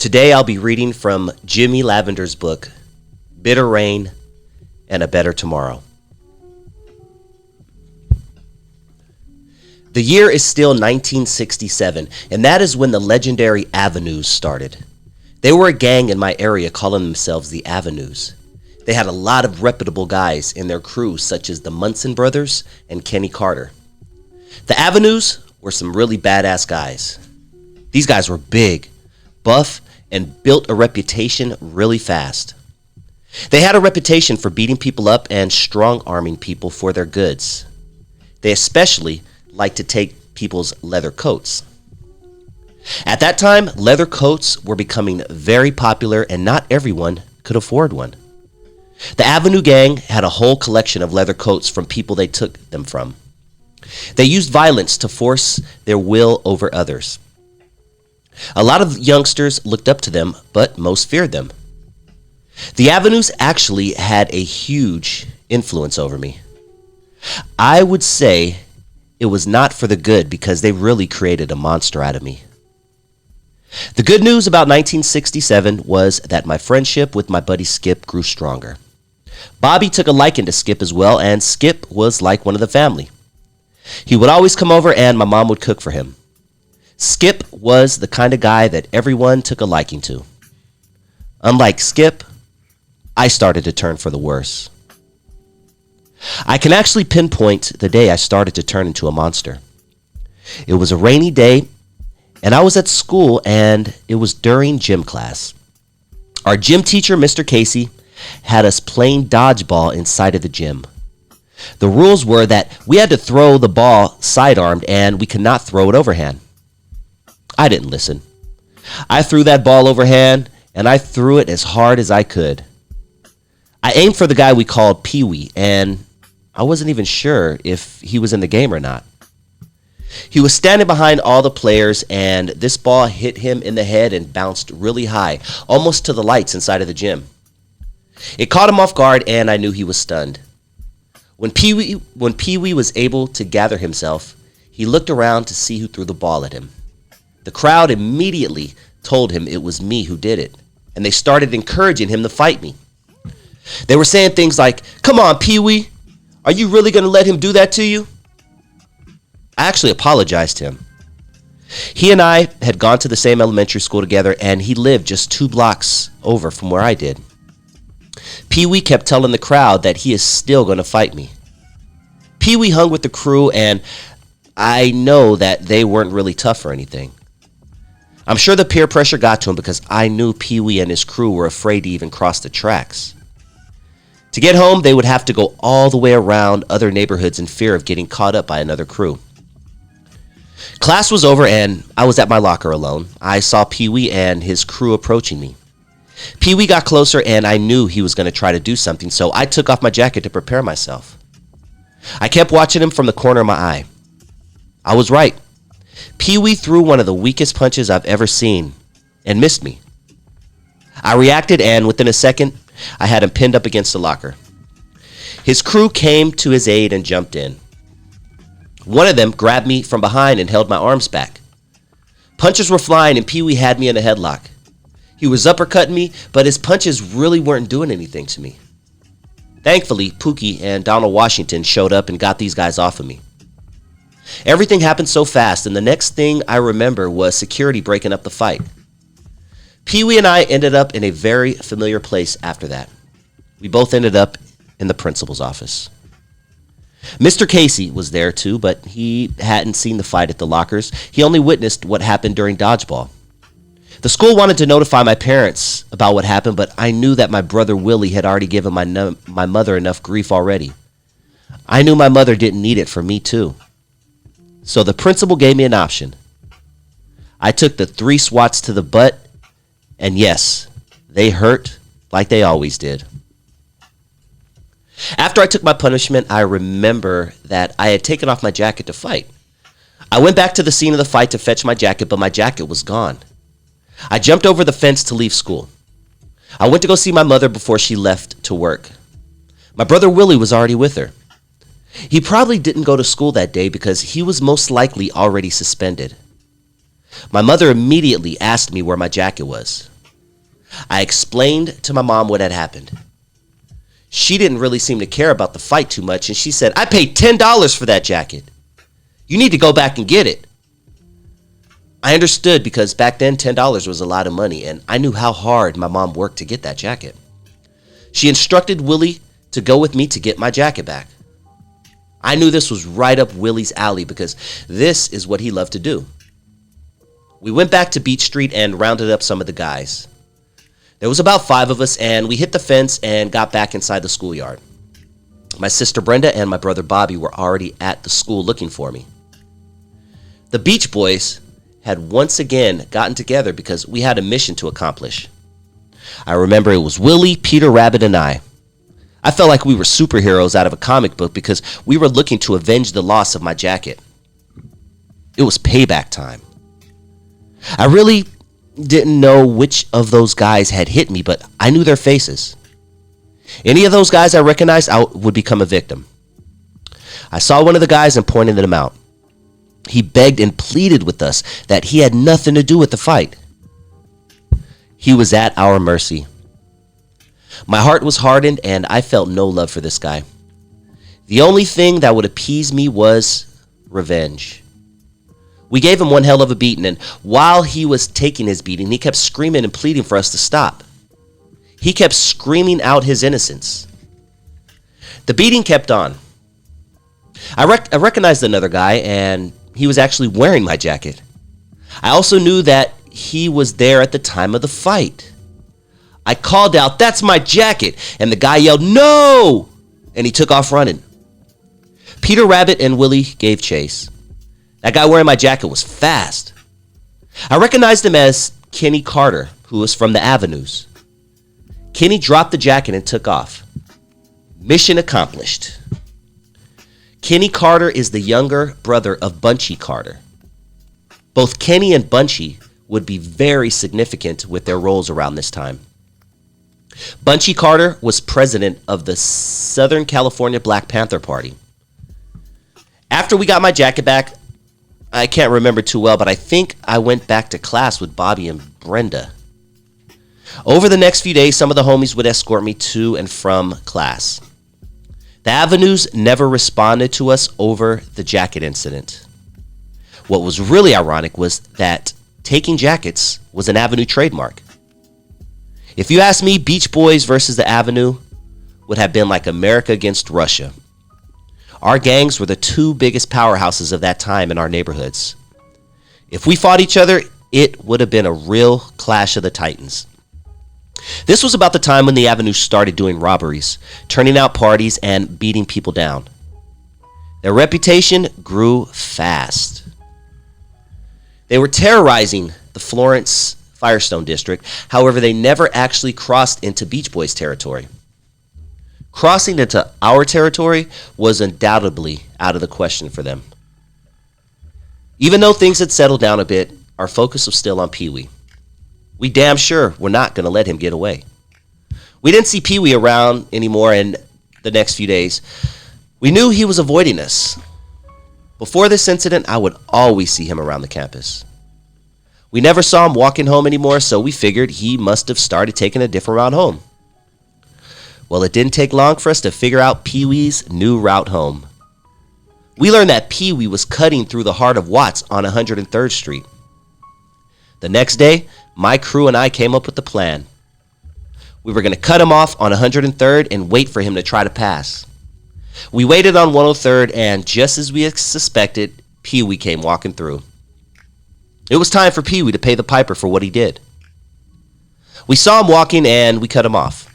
Today I'll be reading from Jimmy Lavender's book, Bitter Rain and a Better Tomorrow. The year is still 1967, and that is when the legendary Avenues started. They were a gang in my area calling themselves the Avenues. They had a lot of reputable guys in their crew, such as the Munson brothers and Kenny Carter. The Avenues were some really badass guys. These guys were big, buff, and built a reputation really fast. They had a reputation for beating people up and strong-arming people for their goods. They especially liked to take people's leather coats. At that time, leather coats were becoming very popular and not everyone could afford one. The Avenue gang had a whole collection of leather coats from people they took them from. They used violence to force their will over others. A lot of youngsters looked up to them, but most feared them. The Avenues actually had a huge influence over me. I would say it was not for the good because they really created a monster out of me. The good news about 1967 was that my friendship with my buddy Skip grew stronger. Bobby took a liking to Skip as well, and Skip was like one of the family. He would always come over and my mom would cook for him. Skip was the kind of guy that everyone took a liking to. Unlike Skip, I started to turn for the worse. I can actually pinpoint the day I started to turn into a monster. It was a rainy day, and I was at school, and it was during gym class. Our gym teacher, Mr. Casey, had us playing dodgeball inside of the gym. The rules were that we had to throw the ball sidearmed, and we could not throw it overhand. I didn't listen. I threw that ball overhand, and I threw it as hard as I could. I aimed for the guy we called Pee Wee, and I wasn't even sure if he was in the game or not. He was standing behind all the players, and this ball hit him in the head and bounced really high, almost to the lights inside of the gym. It caught him off guard, and I knew he was stunned. When Pee Wee was able to gather himself, he looked around to see who threw the ball at him. The crowd immediately told him it was me who did it, and they started encouraging him to fight me. They were saying things like, "Come on, Pee Wee, are you really going to let him do that to you?" I actually apologized to him. He and I had gone to the same elementary school together, and he lived just 2 blocks over from where I did. Pee Wee kept telling the crowd that he is still going to fight me. Pee Wee hung with the crew, and I know that they weren't really tough or anything. I'm sure the peer pressure got to him because I knew Pee Wee and his crew were afraid to even cross the tracks. To get home, they would have to go all the way around other neighborhoods in fear of getting caught up by another crew. Class was over and I was at my locker alone. I saw Pee Wee and his crew approaching me. Pee Wee got closer and I knew he was going to try to do something, so I took off my jacket to prepare myself. I kept watching him from the corner of my eye. I was right. Pee Wee threw one of the weakest punches I've ever seen and missed me. I reacted, and within a second, I had him pinned up against the locker. His crew came to his aid and jumped in. One of them grabbed me from behind and held my arms back. Punches were flying, and Pee Wee had me in a headlock. He was uppercutting me, but his punches really weren't doing anything to me. Thankfully, Pookie and Donald Washington showed up and got these guys off of me. Everything happened so fast, and the next thing I remember was security breaking up the fight. Pee Wee and I ended up in a very familiar place after that. We both ended up in the principal's office. Mr. Casey was there too, but he hadn't seen the fight at the lockers. He only witnessed what happened during dodgeball. The school wanted to notify my parents about what happened, but I knew that my brother Willie had already given my mother enough grief already. I knew my mother didn't need it for me too. So the principal gave me an option. I took the 3 swats to the butt, and yes, they hurt like they always did. After I took my punishment, I remember that I had taken off my jacket to fight. I went back to the scene of the fight to fetch my jacket, but my jacket was gone. I jumped over the fence to leave school. I went to go see my mother before she left to work. My brother Willie was already with her. He probably didn't go to school that day because he was most likely already suspended. My mother immediately asked me where my jacket was. I explained to my mom what had happened. She didn't really seem to care about the fight too much, and she said, "I paid $10 for that jacket. You need to go back and get it." I understood because back then $10 was a lot of money, and I knew how hard my mom worked to get that jacket. She instructed Willie to go with me to get my jacket back. I knew this was right up Willie's alley because this is what he loved to do. We went back to Beach Street and rounded up some of the guys. There was about 5 of us, and we hit the fence and got back inside the schoolyard. My sister Brenda and my brother Bobby were already at the school looking for me. The Beach Boys had once again gotten together because we had a mission to accomplish. I remember it was Willie, Peter Rabbit, and I. I felt like we were superheroes out of a comic book because we were looking to avenge the loss of my jacket. It was payback time. I really didn't know which of those guys had hit me, but I knew their faces. Any of those guys I recognized, I would become a victim. I saw one of the guys and pointed him out. He begged and pleaded with us that he had nothing to do with the fight. He was at our mercy. My heart was hardened and I felt no love for this guy. The only thing that would appease me was revenge. We gave him one hell of a beating, and while he was taking his beating, he kept screaming and pleading for us to stop. He kept screaming out his innocence. The beating kept on. I recognized another guy, and he was actually wearing my jacket. I also knew that he was there at the time of the fight. I called out, "That's my jacket!" And the guy yelled, "No!" And he took off running. Peter Rabbit and Willie gave chase. That guy wearing my jacket was fast. I recognized him as Kenny Carter, who was from the Avenues. Kenny dropped the jacket and took off. Mission accomplished. Kenny Carter is the younger brother of Bunchy Carter. Both Kenny and Bunchy would be very significant with their roles around this time. Bunchy Carter was president of the Southern California Black Panther Party. After we got my jacket back, I can't remember too well, but I think I went back to class with Bobby and Brenda. Over the next few days, some of the homies would escort me to and from class. The Avenues never responded to us over the jacket incident. What was really ironic was that taking jackets was an Avenue trademark. If you ask me, Beach Boys versus the Avenue would have been like America against Russia. Our gangs were the 2 biggest powerhouses of that time in our neighborhoods. If we fought each other, it would have been a real clash of the titans. This was about the time when the Avenue started doing robberies, turning out parties, and beating people down. Their reputation grew fast. They were terrorizing the Florence Firestone district. However, they never actually crossed into Beach Boys territory. Crossing into our territory was undoubtedly out of the question for them. Even though things had settled down a bit, our focus was still on Pee-wee. We damn sure were not going to let him get away. We didn't see Pee-wee around anymore in the next few days. We knew he was avoiding us. Before this incident, I would always see him around the campus. We never saw him walking home anymore, so we figured he must have started taking a different route home. Well, it didn't take long for us to figure out Pee-wee's new route home. We learned that Pee-wee was cutting through the heart of Watts on 103rd Street. The next day, my crew and I came up with the plan. We were going to cut him off on 103rd and wait for him to try to pass. We waited on 103rd, and just as we suspected, Pee-wee came walking through. It was time for Pee-wee to pay the piper for what he did. We saw him walking, and we cut him off.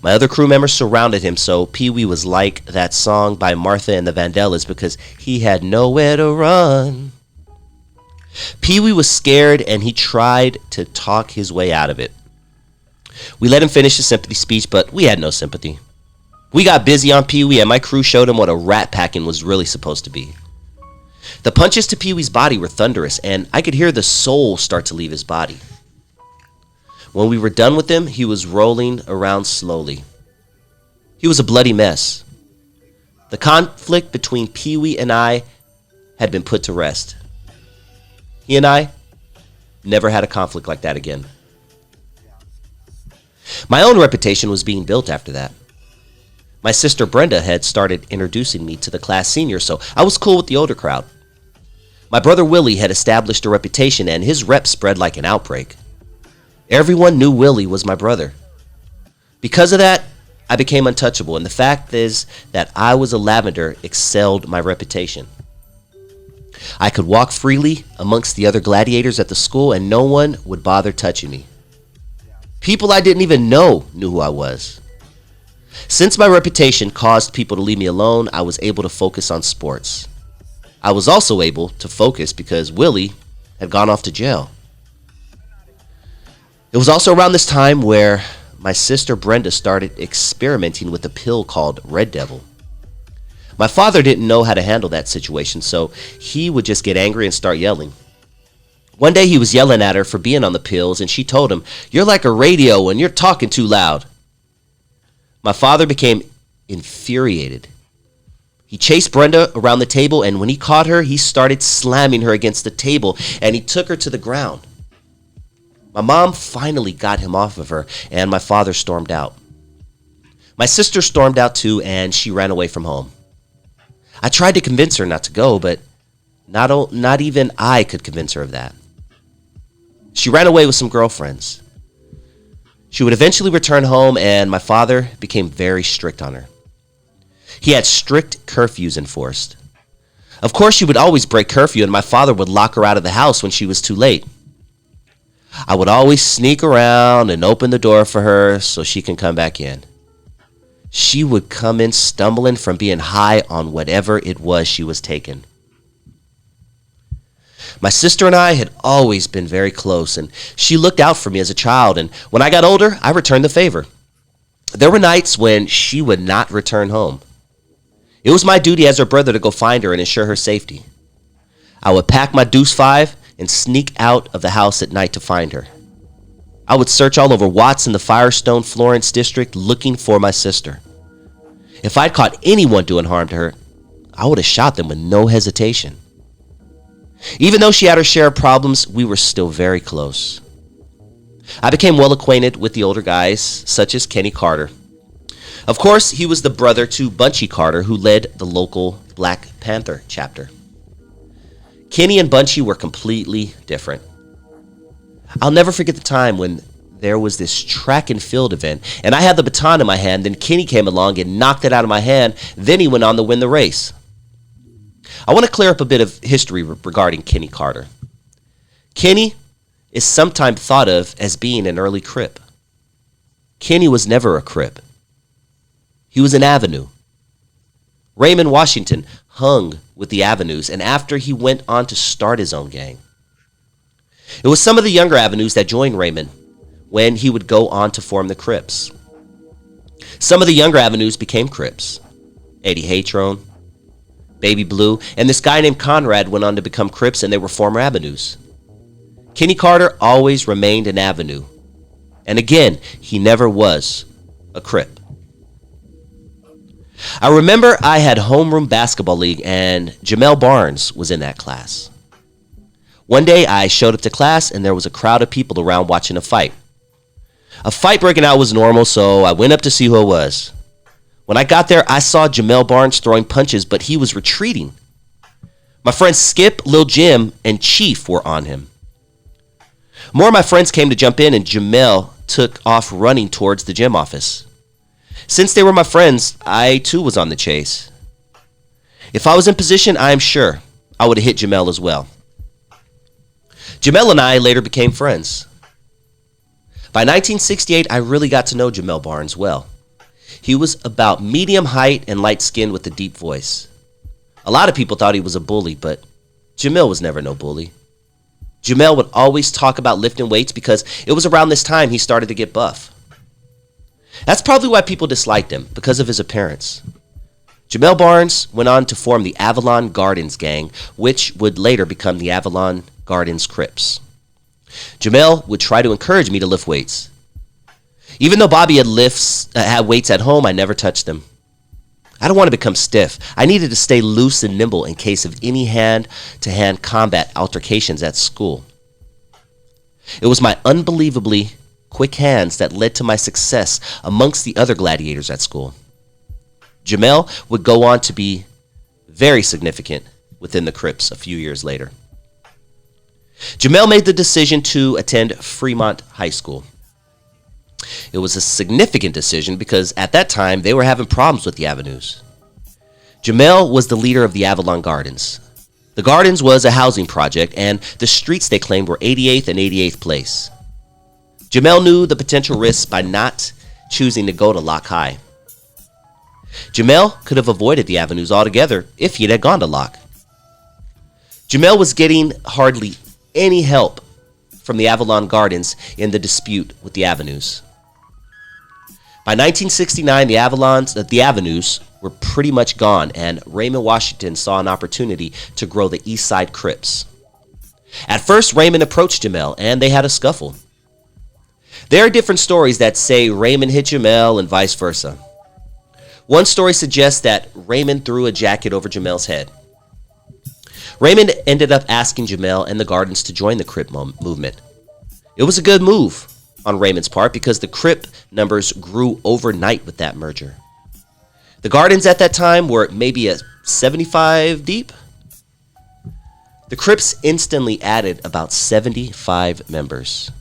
My other crew members surrounded him, so Pee-wee was like that song by Martha and the Vandellas because he had nowhere to run. Pee-wee was scared, and he tried to talk his way out of it. We let him finish his sympathy speech, but we had no sympathy. We got busy on Pee-wee, and my crew showed him what a rat packing was really supposed to be. The punches to Pee-wee's body were thunderous, and I could hear the soul start to leave his body. When we were done with him, he was rolling around slowly. He was a bloody mess. The conflict between Pee-wee and I had been put to rest. He and I Never had a conflict like that again. My own reputation was being built after that. My sister Brenda had started introducing me to the class seniors, so I was cool with the older crowd. My brother Willie had established a reputation, and his rep spread like an outbreak. Everyone knew Willie was my brother. Because of that, I became untouchable, and the fact is that I was a lavender excelled my reputation. I could walk freely amongst the other gladiators at the school, and no one would bother touching me. People I didn't even know knew who I was. Since my reputation caused people to leave me alone, I was able to focus on sports. I was also able to focus because Willie had gone off to jail. It was also around this time where my sister Brenda started experimenting with a pill called Red Devil. My father didn't know how to handle that situation, so he would just get angry and start yelling. One day he was yelling at her for being on the pills, and she told him, "You're like a radio and you're talking too loud." My father became infuriated. He chased Brenda around the table, and when he caught her, he started slamming her against the table, and he took her to the ground. My mom finally got him off of her, and my father stormed out. My sister stormed out too, and she ran away from home. I tried to convince her not to go, but not even I could convince her of that. She ran away with some girlfriends. She would eventually return home, and my father became very strict on her. He had strict curfews enforced. Of course, she would always break curfew, and my father would lock her out of the house when she was too late. I would always sneak around and open the door for her so she can come back in. She would come in stumbling from being high on whatever it was she was taking. My sister and I had always been very close, and she looked out for me as a child, and when I got older, I returned the favor. There were nights when she would not return home. It was my duty as her brother to go find her and ensure her safety. I would pack my Deuce 5 and sneak out of the house at night to find her. I would search all over Watts and the Firestone Florence district looking for my sister. If I'd caught anyone doing harm to her, I would have shot them with no hesitation. Even though she had her share of problems, we were still very close. I became well acquainted with the older guys, such as Kenny Carter. Of course, he was the brother to Bunchy Carter, who led the local Black Panther chapter. Kenny and Bunchy were completely different. I'll never forget the time when there was this track and field event, and I had the baton in my hand, then Kenny came along and knocked it out of my hand, then he went on to win the race. I want to clear up a bit of history regarding Kenny Carter. Kenny is sometimes thought of as being an early Crip. Kenny was never a Crip. He was an Avenue. Raymond Washington hung with the Avenues, and after he went on to start his own gang. It was some of the younger Avenues that joined Raymond when he would go on to form the Crips. Some of the younger Avenues became Crips. Eddie Hatrone, Baby Blue, and this guy named Conrad went on to become Crips, and they were former Avenues. Kenny Carter always remained an Avenue. And again, he never was a Crip. I remember I had homeroom basketball league, and Jamel Barnes was in that class. One day I showed up to class, and there was a crowd of people around watching a fight. A fight breaking out was normal, so I went up to see who it was. When I got there, I saw Jamel Barnes throwing punches, but he was retreating. My friends Skip, Lil Jim, and Chief were on him. More of my friends came to jump in, and Jamel took off running towards the gym office. Since they were my friends, I too was on the chase. If I was in position, I am sure I would have hit Jamel as well. Jamel and I later became friends. By 1968, I really got to know Jamel Barnes well. He was about medium height and light-skinned with a deep voice. A lot of people thought he was a bully, but Jamel was never no bully. Jamel would always talk about lifting weights because it was around this time he started to get buff. That's probably why people disliked him, because of his appearance. Jamel Barnes went on to form the Avalon Gardens gang, which would later become the Avalon Gardens Crips. Jamel would try to encourage me to lift weights. Even though Bobby had weights at home, I never touched them. I don't want to become stiff. I needed to stay loose and nimble in case of any hand-to-hand combat altercations at school. It was my unbelievably quick hands that led to my success amongst the other gladiators at school. JlMEL would go on to be very significant within the Crips a few years later. JlMEL made the decision to attend Fremont High School. It was a significant decision because at that time they were having problems with the Avenues. JlMEL was the leader of the Avalon Gardens. The Gardens was a housing project, and the streets they claimed were 88th and 88th place. JlMEL knew the potential risks by not choosing to go to Locke High. JlMEL could have avoided the Avenues altogether if he had gone to Locke. JlMEL was getting hardly any help from the Avalon Gardens in the dispute with the Avenues. By 1969, the Avenues were pretty much gone, and Raymond Washington saw an opportunity to grow the East Side Crips. At first, Raymond approached JlMEL, and they had a scuffle. There are different stories that say Raymond hit JlMEL and vice versa. One story suggests that Raymond threw a jacket over JlMEL's head. Raymond ended up asking JlMEL and the Gardens to join the Crip movement. It was a good move on Raymond's part because the Crip numbers grew overnight with that merger. The Gardens at that time were maybe a 75 deep. The Crips instantly added about 75 members.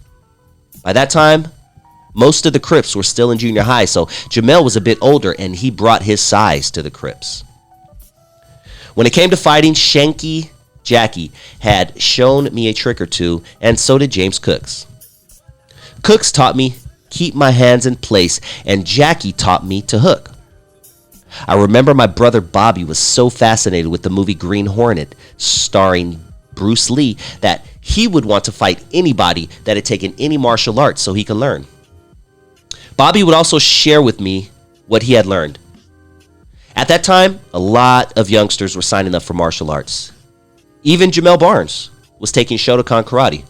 By that time, most of the Crips were still in junior high, so JlMEL was a bit older and he brought his size to the Crips. When it came to fighting, Shanky Jackie had shown me a trick or two, and so did James Cooks. Cooks taught me keep my hands in place, and Jackie taught me to hook. I remember my brother Bobby was so fascinated with the movie Green Hornet, starring Bruce Lee, that he would want to fight anybody that had taken any martial arts so he could learn. Bobby would also share with me what he had learned. At that time, a lot of youngsters were signing up for martial arts. Even Jamel Barnes was taking Shotokan karate.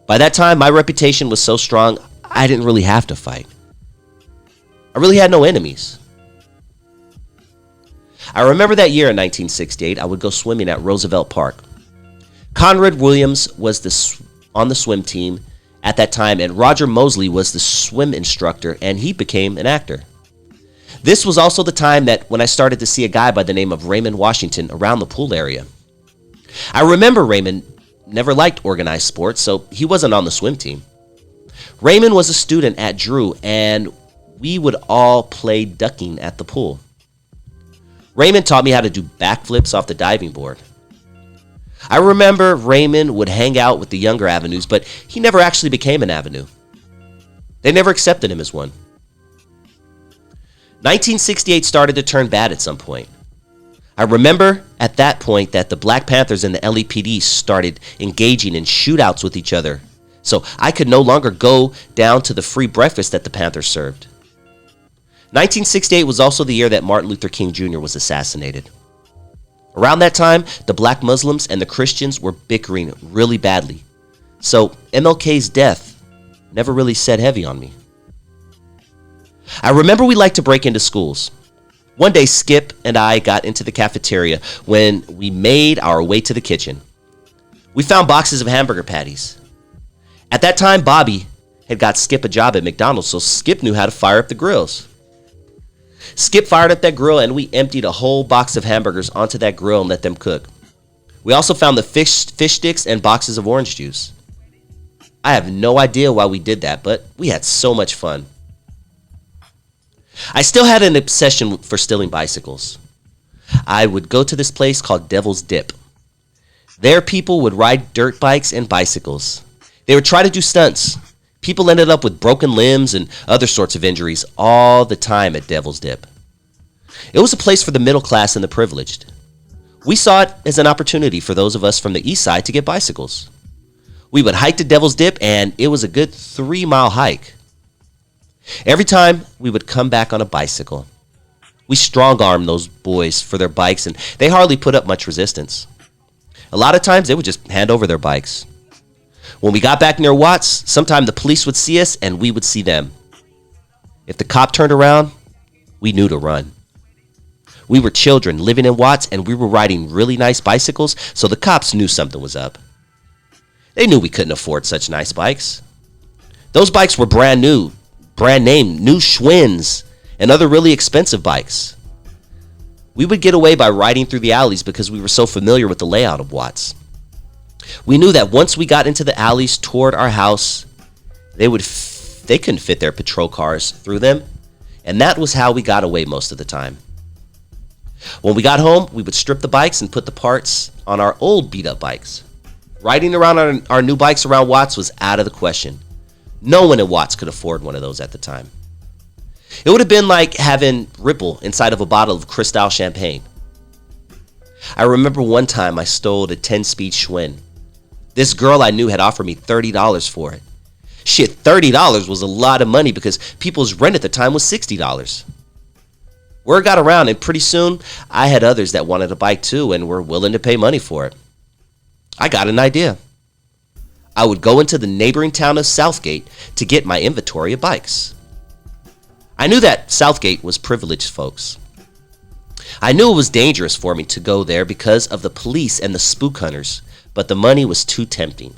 By that time, my reputation was so strong, I didn't really have to fight. I really had no enemies. I remember that year in 1968, I would go swimming at Roosevelt Park. Conrad Williams was on the swim team at that time, and Roger Mosley was the swim instructor, and he became an actor. This was also the time that when I started to see a guy by the name of Raymond Washington around the pool area. I remember Raymond never liked organized sports, so he wasn't on the swim team. Raymond was a student at Drew, and we would all play ducking at the pool. Raymond taught me how to do backflips off the diving board. I remember Raymond would hang out with the younger Avenues, but he never actually became an Avenue. They never accepted him as one. 1968 started to turn bad at some point. I remember at that point that the Black Panthers and the LAPD started engaging in shootouts with each other, so I could no longer go down to the free breakfast that the Panthers served. 1968 was also the year that Martin Luther King Jr. was assassinated. Around that time, the black Muslims and the Christians were bickering really badly, so MLK's death never really set heavy on me. I remember we liked to break into schools. One day, Skip and I got into the cafeteria when we made our way to the kitchen. We found boxes of hamburger patties. At that time, Bobby had got Skip a job at McDonald's, so Skip knew how to fire up the grills. Skip fired up that grill, and we emptied a whole box of hamburgers onto that grill and let them cook. We also found the fish sticks and boxes of orange juice. I have no idea why we did that, but we had so much fun. I still had an obsession for stealing bicycles. I would go to this place called Devil's Dip. There, people would ride dirt bikes and bicycles. They would try to do stunts. People ended up with broken limbs and other sorts of injuries all the time at Devil's Dip. It was a place for the middle class and the privileged. We saw it as an opportunity for those of us from the east side to get bicycles. We would hike to Devil's Dip, and it was a good 3-mile hike. Every time we would come back on a bicycle, we strong-armed those boys for their bikes, and they hardly put up much resistance. A lot of times, they would just hand over their bikes. When we got back near Watts, sometimes the police would see us, and we would see them. If the cop turned around, we knew to run. We were children living in Watts, and we were riding really nice bicycles, so the cops knew something was up. They knew we couldn't afford such nice bikes. Those bikes were brand new, brand name, new Schwinn's, and other really expensive bikes. We would get away by riding through the alleys because we were so familiar with the layout of Watts. We knew that once we got into the alleys toward our house, they couldn't fit their patrol cars through them, and that was how we got away most of the time. When we got home, we would strip the bikes and put the parts on our old beat-up bikes. Riding around our new bikes around Watts was out of the question. No one in Watts could afford one of those at the time. It would have been like having Ripple inside of a bottle of Cristal champagne. I remember one time I stole a 10-speed Schwinn. This girl I knew had offered me $30 for it. Shit, $30 was a lot of money because people's rent at the time was $60. Word got around, and pretty soon I had others that wanted a bike too and were willing to pay money for it. I got an idea. I would go into the neighboring town of Southgate to get my inventory of bikes. I knew that Southgate was privileged folks. I knew it was dangerous for me to go there because of the police and the spook hunters, but the money was too tempting.